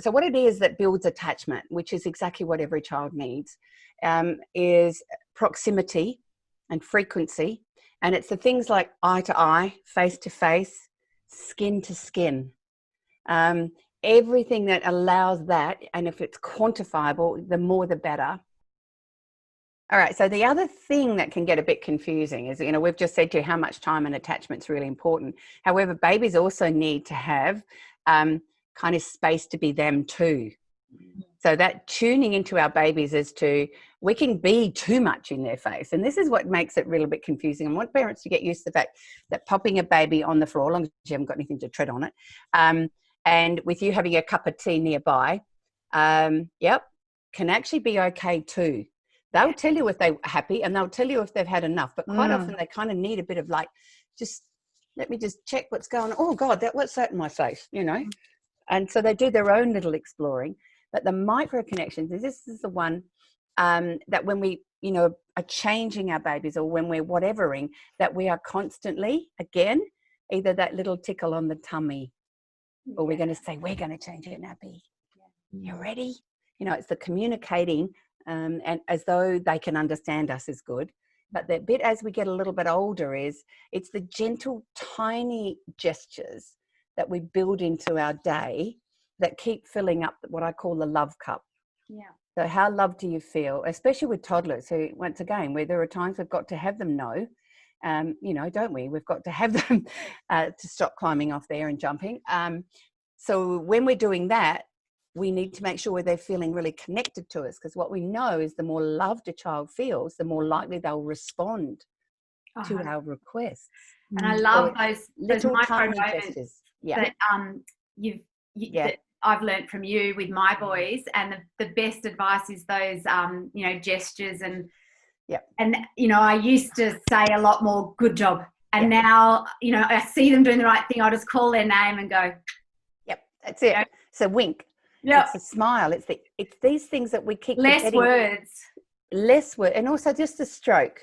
So what it is that builds attachment, which is exactly what every child needs, is proximity and frequency. And it's the things like eye to eye, face to face, skin to skin. Everything that allows that, and if it's quantifiable, the more the better. All right, so the other thing that can get a bit confusing is, we've just said to you how much time and attachment is really important. However, babies also need to have kind of space to be them too. So that tuning into our babies as to, we can be too much in their face. And this is what makes it really a bit confusing. I want parents to get used to the fact that popping a baby on the floor, as long as you haven't got anything to tread on it, and with you having a cup of tea nearby, can actually be okay too. They'll tell you if they're happy and they'll tell you if they've had enough, but quite often they kind of need a bit of like, let me just check what's going on. Oh God, what's that in my face, And so they do their own little exploring. But the micro connections, this is the one that when we, are changing our babies, or when we're whatevering, that we are constantly, again, either that little tickle on the tummy, or we're going to say, we're going to change your nappy. You ready? It's the communicating, and as though they can understand us is good. But the bit as we get a little bit older it's the gentle, tiny gestures that we build into our day that keep filling up what I call the love cup. Yeah. So how loved do you feel, especially with toddlers who, once again, where there are times we've got to have them know, don't we? We've got to have them to stop climbing off there and jumping. So when we're doing that, we need to make sure they're feeling really connected to us, because what we know is the more loved a child feels, the more likely they'll respond to our requests. And I love those micro moments gestures. that that I've learned from you with my boys, and the best advice is those gestures and I used to say a lot more good job, and now I see them doing the right thing, I'll just call their name and go, that's it. It's a wink. It's a smile. It's these things that we keep less words, and also just a stroke.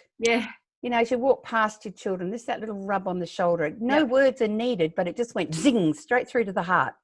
As you walk past your children, that little rub on the shoulder. No words are needed, but it just went zing straight through to the heart.